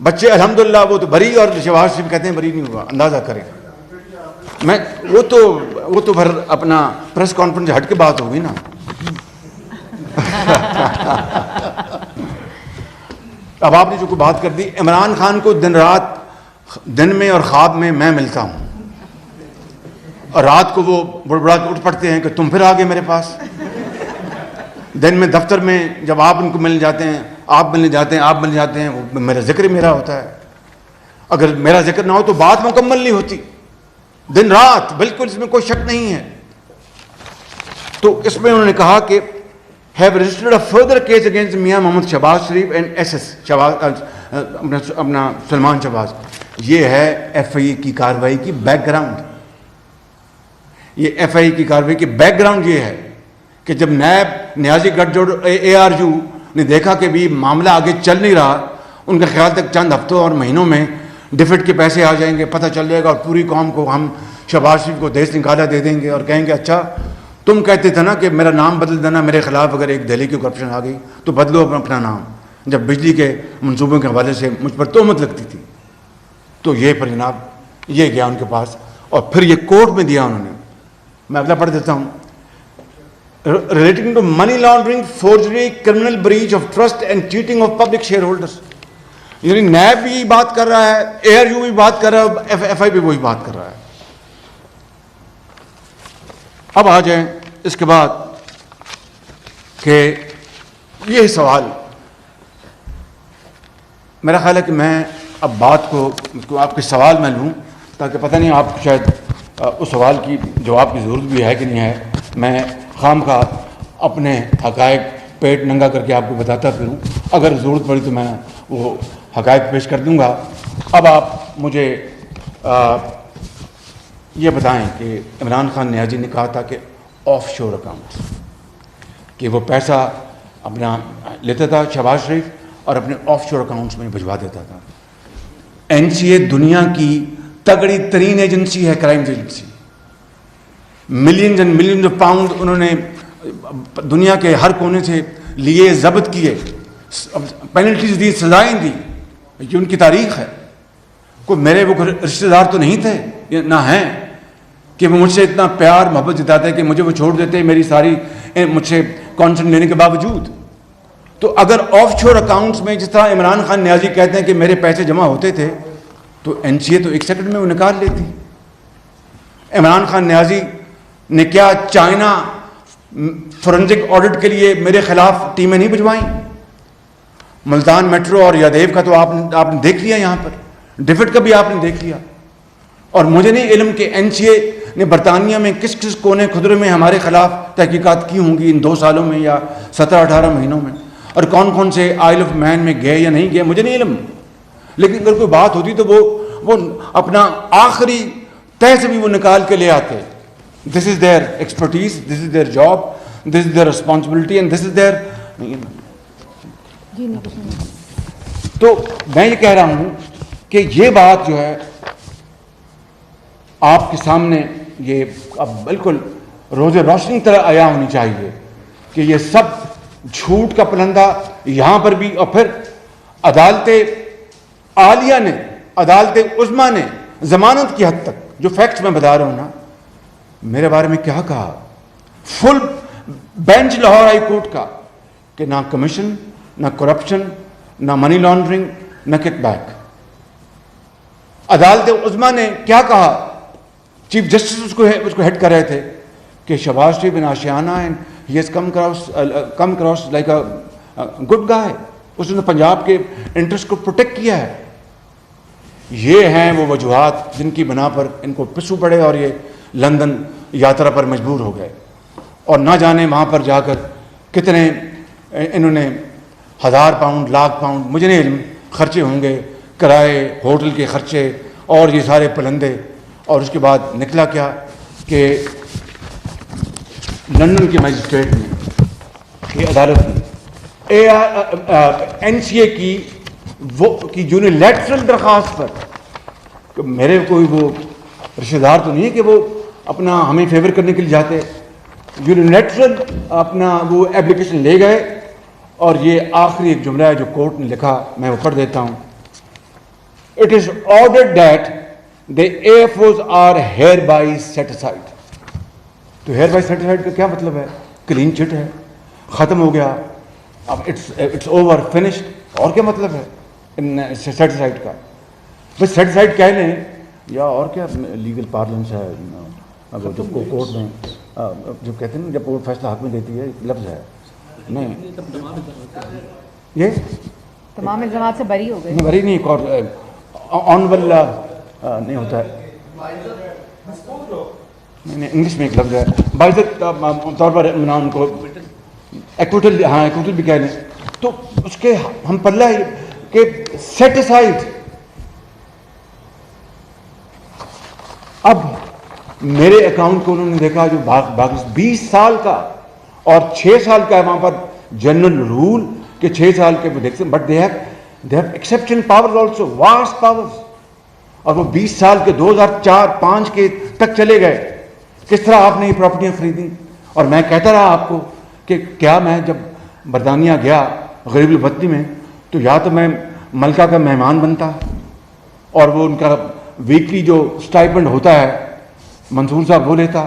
بچے الحمدللہ وہ تو بری، اور شہباز شریف کہتے ہیں بری نہیں ہوا. اندازہ کریں. میں وہ تو پھر اپنا پریس کانفرنس ہٹ کے بات ہوگی نا. اب آپ نے جو کوئی بات کر دی، عمران خان کو دن رات، دن میں اور خواب میں میں ملتا ہوں، اور رات کو وہ بڑبڑا کے اٹھ پڑتے ہیں کہ تم پھر آ گئے میرے پاس. دن میں دفتر میں جب آپ ان کو ملنے جاتے ہیں، آپ ملنے جاتے ہیں، وہ میرا ذکر ہی میرا ہوتا ہے. اگر میرا ذکر نہ ہو تو بات مکمل نہیں ہوتی. دن رات بالکل، اس میں کوئی شک نہیں ہے. تو اس میں انہوں نے کہا کہ have registered a further case against میاں محمد Shahbaz Sharif and S S اپنا سلمان شہباز. یہ ہے ایف آئی کی کارروائی کی بیک گراؤنڈ. یہ ایف آئی کی کارروائی کی بیک گراؤنڈ یہ ہے کہ جب نیب نیازی گٹھ جوڑ اے آر یو نے دیکھا کہ بھی معاملہ آگے چل نہیں رہا، ان کے خیال تک چند ہفتوں اور مہینوں میں ڈیفٹ کے پیسے آ جائیں گے، پتہ چل جائے گا، اور پوری قوم کو ہم شہباز شریف کو دیس نکالا دے دیں گے، اور کہیں گے اچھا تم کہتے تھے نا کہ میرا نام بدل دینا، میرے خلاف اگر ایک دہلی کی کرپشن آ گئی تو بدلو اپنا نام. جب بجلی کے منصوبوں کے حوالے سے مجھ پر تہمت لگتی تھی تو یہ پر جناب یہ گیا ان کے پاس، اور پھر یہ کورٹ میں دیا انہوں نے. میں اگلا پڑھ دیتا ہوں. Relating to money laundering, forgery, criminal breach of trust and cheating of public shareholders. یعنی نیب بھی بات کر رہا ہے، اے آر یو بھی بات کر رہا ہے، ایف آئی بھی وہی بات کر رہا ہے. اب آ جائیں اس کے بعد کہ یہ سوال میرا خیال ہے کہ میں اب بات کو آپ کے سوال میں لوں، تاکہ پتہ نہیں آپ کو شاید اس سوال کی جواب کی ضرورت بھی ہے کہ نہیں ہے. میں خام خواہ اپنے حقائق پیٹ ننگا کر کے آپ کو بتاتا پھروں، اگر ضرورت پڑی تو میں وہ حقائق پیش کر دوں گا. اب آپ مجھے یہ بتائیں کہ عمران خان نیازی نے کہا تھا کہ آف شور اکاؤنٹ، کہ وہ پیسہ اپنا لیتا تھا شہباز شریف اور اپنے آف شور اکاؤنٹس میں بھجوا دیتا تھا. این سی اے دنیا کی تگڑی ترین ایجنسی ہے، crime agency. Millions and millions of pound انہوں نے دنیا کے ہر کونے سے لیے، ضبط کیے، پینلٹیز دی، سزائیں دی. یہ ان کی تاریخ ہے. کوئی میرے وہ رشتہ دار تو نہیں تھے نہ ہیں کہ وہ مجھ سے اتنا پیار محبت جتاتے ہیں کہ مجھے وہ چھوڑ دیتے میری ساری مجھ سے کانسنٹ لینے کے باوجود. تو اگر آف شور اکاؤنٹس میں جس طرح عمران خان نیازی کہتے ہیں کہ میرے پیسے جمع ہوتے تھے، تو این سی اے تو ایک سیکنڈ میں وہ نکال لیتی. عمران خان نیازی نے کیا چائنا فورنزک آڈٹ کے لیے میرے خلاف ٹیمیں نہیں بھجوائیں؟ ملتان میٹرو اور یادیو کا تو آپ نے دیکھ لیا، یہاں پر ڈیفٹ کا بھی آپ نے دیکھ لیا. اور مجھے نہیں علم کہ این سی اے نے برطانیہ میں کس کس کونے خدرے میں ہمارے خلاف تحقیقات کی ہوں گی ان 2 سالوں میں یا 17-18 مہینوں میں، اور کون کون سے آئل آف مین میں گئے یا نہیں گئے، مجھے نہیں علم. لیکن اگر کوئی بات ہوتی تو وہ اپنا آخری تہ سے بھی وہ نکال کے لے آتے. This is their expertise, this is their job, this is their responsibility and this is their. تو میں یہ کہہ رہا ہوں کہ یہ بات جو ہے آپ کے سامنے یہ اب بالکل روز روشنی طرح عیاں ہونی چاہیے کہ یہ سب جھوٹ کا پلندہ یہاں پر بھی، اور پھر عدالت عالیہ نے، عدالت عظمیٰ نے ضمانت کی حد تک جو فیکٹس میں بتا رہا ہوں نا، میرے بارے میں کیا کہا. Full bench Lahore high court کا کہ نہ کمیشن، نہ کرپشن، نہ منی لانڈرنگ، نہ کک بیک. عدالت عظمیٰ نے کیا کہا؟ چیف جسٹس اس کو ہیڈ کر رہے تھے کہ Shehbaz Sharif in Ashiana and he has come cross like a good guy. اس نے پنجاب کے انٹرسٹ کو پروٹیکٹ کیا ہے. یہ ہیں وہ وجوہات جن کی بنا پر ان کو پسو پڑے اور یہ لندن یاترا پر مجبور ہو گئے، اور نہ جانے وہاں پر جا کر کتنے انہوں نے 1000 پاؤنڈ، لاکھ پاؤنڈ، مجھے نہیں علم، خرچے ہوں گے، کرائے، ہوٹل کے خرچے اور یہ سارے پلندے. اور اس کے بعد نکلا کیا کہ لندن کے مجسٹریٹ نے، کہ عدالت نے این سی اے کی یونیلیٹرل درخواست پر، کہ میرے کوئی وہ رشتہ دار تو نہیں ہے کہ وہ اپنا ہمیں فیور کرنے کے لیے جاتے، یونیلیٹرل اپنا وہ اپلیکیشن لے گئے. اور یہ آخری ایک جملہ ہے جو کورٹ نے لکھا، میں وہ پڑھ دیتا ہوں. it is ordered that the AFOs are hereby set aside. تو hereby set aside کا کیا مطلب ہے؟ کلین چٹ ہے, ختم ہو گیا, اب it's over, finished. اور کیا مطلب ہے set aside کا؟ بس set aside کہہ لیں یا اور کیا لیگل پارلنس ہے, اب جو کورٹ میں جو کہتے ہیں جب کورٹ فیصلہ حق میں دیتی ہے, لفظ ہے نہیں, یہ تمام الزامات سے بری ہو گئے. بری نہیں, ایک اور آنبل نہیں ہوتا ہے, نہیں انگلش میں ایک لفظ ہے, باعزت طور پر ان کو ایکوٹل, ہاں ایکوٹل بھی کہہ لیں. تو اس کے ہم پلہ کہ سیٹ اسائڈ. اب میرے اکاؤنٹ کو انہوں نے دیکھا جو باقی 20 سال کا اور 6 سال کا ہے, وہاں پر جنرل رول کہ 6 سال کے وہ دیکھتے ہیں, but they have exception power also, vast powers. اور وہ 20 سال کے 2004-5 کے تک چلے گئے. کس طرح آپ نے یہ پراپرٹیاں خریدی. اور میں کہتا رہا آپ کو کہ کیا میں جب برطانیہ گیا غریب الوطنی میں, تو یا تو میں ملکہ کا مہمان بنتا اور وہ ان کا ویکلی جو اسٹائپنڈ ہوتا ہے منصور صاحب وہ لیتا,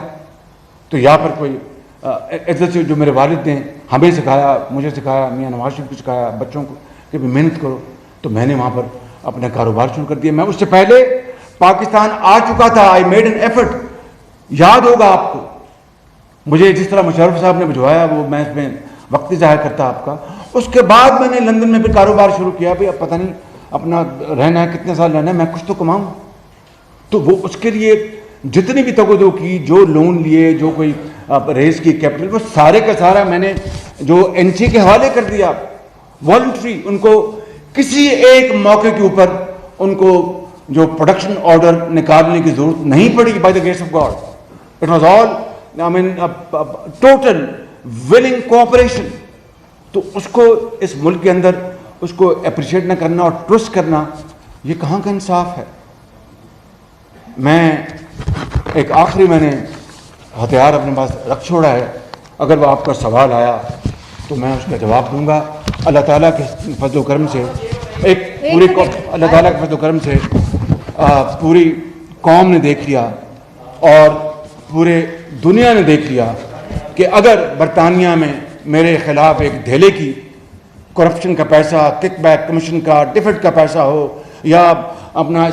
تو یا پر کوئی عزت سے جو میرے والد نے ہمیں سکھایا, مجھے سکھایا, میاں نواز شریف کو سکھایا, بچوں کو کہ محنت کرو, تو میں نے وہاں پر اپنا کاروبار شروع کر دیا. میں اس سے پہلے پاکستان آ چکا تھا, آئی میڈ این ایفرٹ. یاد ہوگا آپ کو مجھے جس طرح مشرف صاحب نے بھجوایا, وہ میں اس میں وقت ظاہر کرتا آپ کا. اس کے بعد میں نے لندن میں بھی کاروبار شروع کیا. بھائی اب پتہ نہیں اپنا رہنا ہے, کتنے سال رہنا ہے, میں کچھ تو کماؤں. تو وہ اس کے لیے جتنی بھی تقدو کی, جو لون لیے, جو کوئی ریز کی کیپٹل, وہ سارے کا سارا میں نے جو NC کے حوالے کر دیا والنٹری. ان کو کسی ایک موقع کے اوپر ان کو جو پروڈکشن آرڈر نکالنے کی ضرورت نہیں پڑی. By the grace of God it was all I mean total willing cooperation. تو اس کو اس ملک کے اندر اس کو اپریشیٹ نہ کرنا اور ٹرسٹ کرنا, یہ کہاں کا انصاف ہے. میں ایک آخری میں نے ہتھیار اپنے پاس رکھ چھوڑا ہے. اگر وہ آپ کا سوال آیا تو میں اس کا جواب دوں گا. اللہ تعالیٰ کے فضل و کرم سے ایک پوری اللہ تعالیٰ کے فضل و کرم سے پوری قوم نے دیکھ لیا اور پورے دنیا نے دیکھ لیا کہ اگر برطانیہ میں میرے خلاف ایک دھیلے کی کرپشن کا پیسہ, کک بیک کمیشن کا, ڈفٹ کا پیسہ ہو, یا اپنا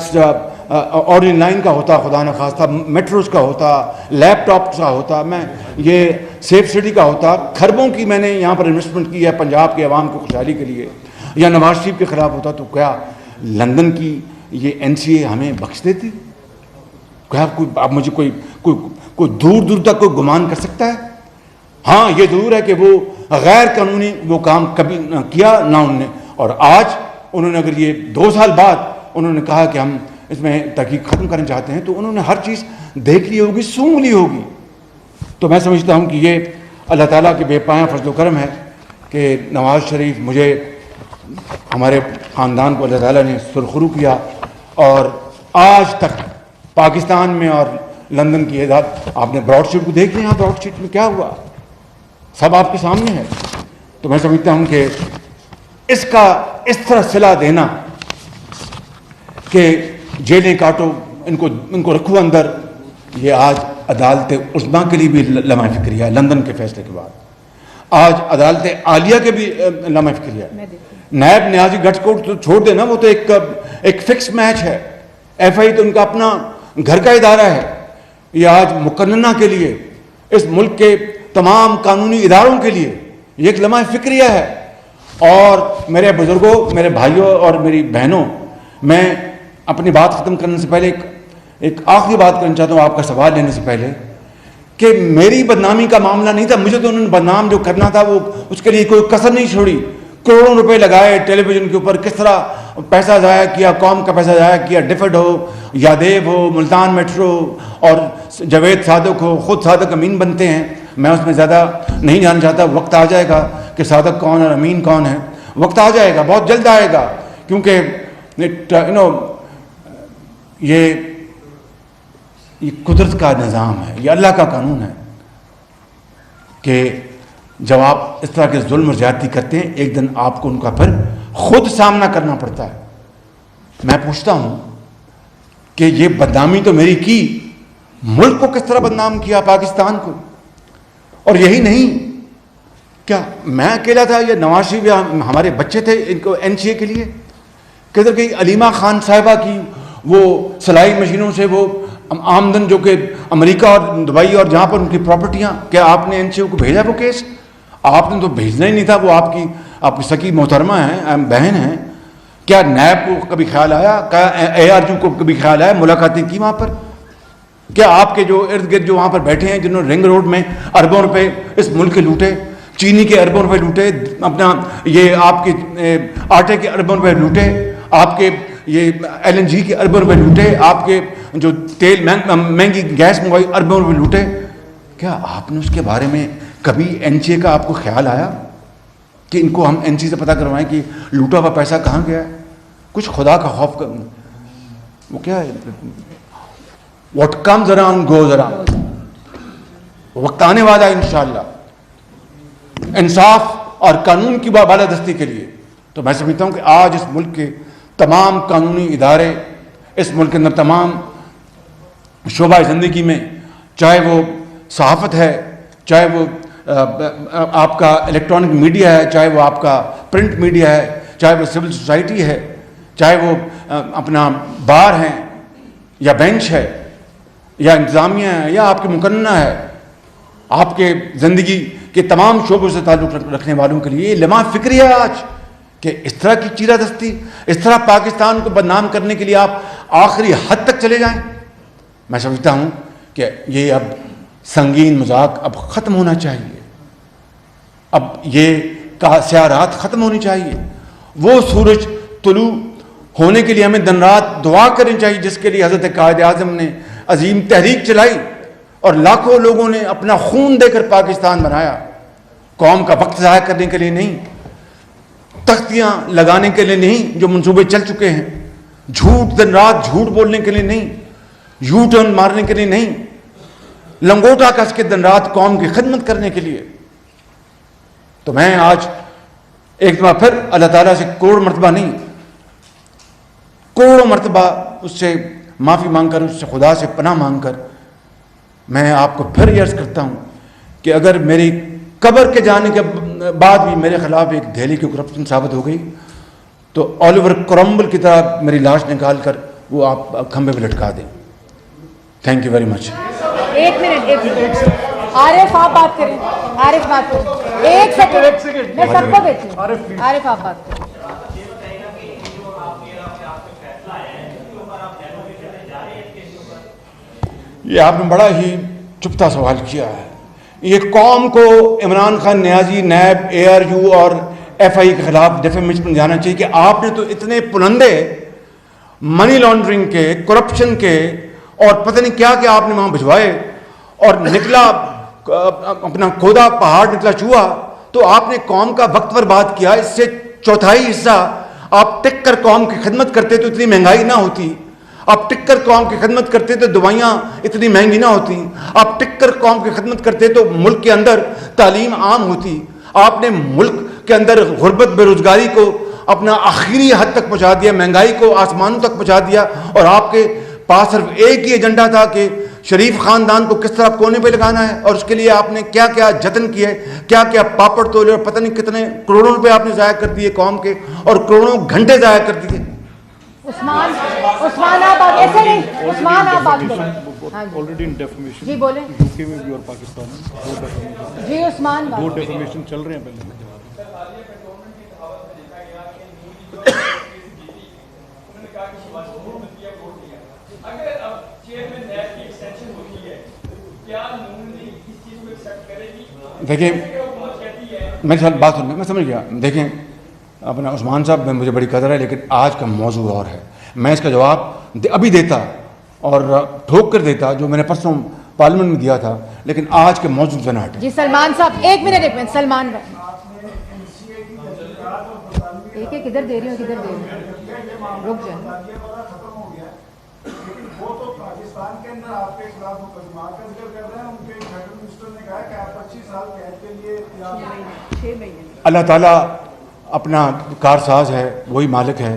آرڈنری لائن کا ہوتا, خدا نہ خواستہ میٹروز کا ہوتا, لیپ ٹاپ کا ہوتا, میں یہ سیف سٹی کا ہوتا, کھربوں کی میں نے یہاں پر انویسٹمنٹ کی ہے پنجاب کے عوام کی خوشحالی کے لیے, یا نواز شریف کے خلاف ہوتا, تو کیا لندن کی یہ NCA ہمیں بخش دیتی؟ کیا آپ مجھے کوئی دور دور تک کوئی گمان کر سکتا ہے؟ ہاں یہ ضرور ہے کہ وہ غیر قانونی وہ کام کبھی نہ کیا نہ انہوں نے. اور آج انہوں نے اگر یہ 2 سال بعد انہوں نے کہا کہ ہم اس میں تحقیق ختم کرنا چاہتے ہیں, تو انہوں نے ہر چیز دیکھ لی ہوگی, سونگ لی ہوگی. تو میں سمجھتا ہوں کہ یہ اللہ تعالیٰ کے بے پایاں فضل و کرم ہے کہ نواز شریف, مجھے ہمارے خاندان کو اللہ تعالیٰ نے سرخرو کیا, اور آج تک پاکستان میں اور لندن کی اعداد, آپ نے براڈ شیٹ کو دیکھ لیا, براڈ شیٹ میں کیا ہوا سب آپ کے سامنے ہے. تو میں سمجھتا ہوں کہ اس کا اس طرح صلہ دینا کہ جیلیں کاٹو, ان کو رکھو اندر, یہ آج عدالت عظمیٰ کے لیے بھی لمحہ فکریہ ہے. لندن کے فیصلے کے بعد آج عدالت عالیہ کے بھی لمحہ فکریہ ہے. نائب نیازی گٹھ کو تو چھوڑ دینا, وہ تو ایک فکس میچ ہے. FI تو ان کا اپنا گھر کا ادارہ ہے. یہ آج مقننہ کے لیے, اس ملک کے تمام قانونی اداروں کے لیے یہ ایک لمحہ فکریہ ہے. اور میرے بزرگوں, میرے بھائیوں اور میری بہنوں, میں اپنی بات ختم کرنے سے پہلے ایک آخری بات کرنا چاہتا ہوں آپ کا سوال لینے سے پہلے, کہ میری بدنامی کا معاملہ نہیں تھا. مجھے تو انہوں نے بدنام جو کرنا تھا وہ اس کے لیے کوئی کسر نہیں چھوڑی. کروڑوں روپے لگائے ٹیلی ویژن کے اوپر, کس طرح پیسہ ضائع کیا, قوم کا پیسہ ضائع کیا. ڈفڈ ہو, یادیب ہو, ملتان میٹرو, اور جاوید صادق ہو. خود صادق امین بنتے ہیں, میں اس میں زیادہ نہیں جاننا چاہتا. وقت آ جائے گا کہ صادق کون اور امین کون ہے, وقت آ جائے گا, بہت جلد آئے گا. کیونکہ یہ قدرت کا نظام ہے, یہ اللہ کا قانون ہے کہ جب آپ اس طرح کے ظلم اور زیادتی کرتے ہیں, ایک دن آپ کو ان کا پھر خود سامنا کرنا پڑتا ہے. میں پوچھتا ہوں کہ یہ بدنامی تو میری کی، ملک کو کس طرح بدنام کیا، پاکستان کو؟ اور یہی نہیں، کیا میں اکیلا تھا یا نواز شریف یا ہمارے بچے تھے ان کو NCA کے لیے؟ کدھر گئی علیمہ خان صاحبہ کی وہ سلائی مشینوں سے وہ آمدن جو کہ امریکہ اور دبئی اور جہاں پر ان کی پراپرٹیاں، کیا آپ نے NCA کو بھیجا وہ کیس؟ آپ نے تو بھیجنا ہی نہیں تھا، وہ آپ کی سکی محترمہ ہیں، بہن ہیں. کیا نیب کو کبھی خیال آیا؟ کیا ARU کو کبھی خیال آیا؟ ملاقاتیں کی وہاں پر؟ کیا آپ کے جو ارد گرد جو وہاں پر بیٹھے ہیں جنہوں نے رنگ روڈ میں اربوں روپے اس ملک کے لوٹے، چینی کے اربوں روپے لوٹے، اپنا یہ آپ کے آٹے کے اربوں روپے لوٹے، آپ کے یہ LNG کے اربوں روپے لوٹے، آپ کے جو تیل مہنگی گیس منگوائی اربوں روپے لوٹے، کیا آپ نے اس کے بارے میں کبھی NCA کا آپ کو خیال آیا کہ ان کو ہم NCA سے پتہ کروائیں کہ لوٹا ہوا پیسہ کہاں گیا ہے؟ کچھ خدا کا خوف کر، وہ کیا ہے، what comes around goes around. وقت آنے والا ہے انشاءاللہ انصاف اور قانون کی بالادستی کے لیے. تو میں سمجھتا ہوں کہ آج اس ملک کے تمام قانونی ادارے، اس ملک کے اندر تمام شعبہ زندگی میں، چاہے وہ صحافت ہے، چاہے وہ آپ کا الیکٹرانک میڈیا ہے، چاہے وہ آپ کا پرنٹ میڈیا ہے، چاہے وہ سول سوسائٹی ہے، چاہے وہ اپنا بار ہیں یا بینچ ہے یا انتظامیہ ہے یا آپ کے مقننہ ہے، آپ کے زندگی کے تمام شعبوں سے تعلق رکھنے والوں کے لیے یہ لمحہ فکری ہے آج کہ اس طرح کی چیرہ دستی، اس طرح پاکستان کو بدنام کرنے کے لیے آپ آخری حد تک چلے جائیں. میں سمجھتا ہوں کہ یہ اب سنگین مذاق اب ختم ہونا چاہیے، اب یہ سیاہ رات ختم ہونی چاہیے. وہ سورج طلوع ہونے کے لیے ہمیں دن رات دعا کرنی چاہیے جس کے لیے حضرت قائد اعظم نے عظیم تحریک چلائی اور لاکھوں لوگوں نے اپنا خون دے کر پاکستان بنایا. قوم کا وقت ضائع کرنے کے لیے نہیں، تختیاں لگانے کے لیے نہیں جو منصوبے چل چکے ہیں، جھوٹ دن رات جھوٹ بولنے کے لیے نہیں، یو ٹرن مارنے کے لیے نہیں، لنگوٹا کس کے دن رات قوم کی خدمت کرنے کے لیے. تو میں آج ایک دفعہ پھر اللہ تعالیٰ سے کروڑ مرتبہ نہیں، کروڑوں مرتبہ اس سے معافی مانگ کر، اس سے خدا سے پناہ مانگ کر میں آپ کو پھر یہ عرض کرتا ہوں کہ اگر میری قبر کے جانے کے بعد بھی میرے خلاف ایک دہلی کی کرپشن ثابت ہو گئی تو اولیور کرمبل کی طرح میری لاش نکال کر وہ آپ کھمبے پہ لٹکا دیں. Thank you very much. ایک منٹ عارف آپ بات کریں، عارف بات کریں، ایک سیکنڈ میں سب کو دیتی ہوں. عارف آپ بات کریں. یہ آپ نے بڑا ہی چپتا سوال کیا ہے. یہ قوم کو عمران خان نیازی، نیب، ARU اور FI کے خلاف ڈیفیمیشن جانا چاہیے کہ آپ نے تو اتنے پلندے منی لانڈرنگ کے، کرپشن کے اور پتہ نہیں کیا کیا آپ نے وہاں بھجوائے اور نکلا اپنا کھودا پہاڑ نکلا چوہا. تو آپ نے قوم کا وقت برباد کیا. اس سے چوتھائی حصہ آپ ٹک کر قوم کی خدمت کرتے تو اتنی مہنگائی نہ ہوتی. آپ ٹک کر قوم کی خدمت کرتے تو دوائیاں اتنی مہنگی نہ ہوتی. آپ ٹک کر قوم کی خدمت کرتے تو ملک کے اندر تعلیم عام ہوتی. آپ نے ملک کے اندر غربت، بے روزگاری کو اپنا آخری حد تک پہنچا دیا، مہنگائی کو آسمانوں تک پہنچا دیا. اور آپ کے پاس صرف ایک ہی ایجنڈا تھا کہ شریف خاندان کو کس طرح کونے پہ لگانا ہے. اور اس کے لیے آپ نے کیا کیا جتن کیے، کیا کیا پاپڑ تولے اور پتہ نہیں کتنے کروڑوں روپے آپ نے ضائع کر دیے قوم کے، اور کروڑوں گھنٹے ضائع کر دیے. عثمان آپ آگے سے نہیں، عثمان آپ آگے already in defamation. جی بولیں. UK میں بھی اور پاکستان میں جی عثمان دو defamation چل رہے ہیں پہلے. دیکھیں میری ساتھ بات سنیں، میں سمجھ گیا. دیکھیں اپنا عثمان صاحب میں مجھے بڑی قدر ہے، لیکن آج کا موضوع اور ہے. میں اس کا جواب ابھی دیتا اور ٹھوک کر دیتا جو میں نے پرسوں پارلیمنٹ میں دیا تھا، لیکن آج کے موضوع سے نہ ہٹے. جی سلمان صاحب ایک منٹ سلمان ایک کدھر دے رہی ہوں کدھر دے رہی ہوں، رک جائیں. وہ تو پاکستان کے اندر آپ کے خلاف مقدمات درج کر رہے ہیں. ان کے فیڈرل منسٹر نے کہا کہ آپ 25 سال قید کے لیے 6 مہینے. اللہ تعالیٰ اپنا کارساز ہے، وہی مالک ہے.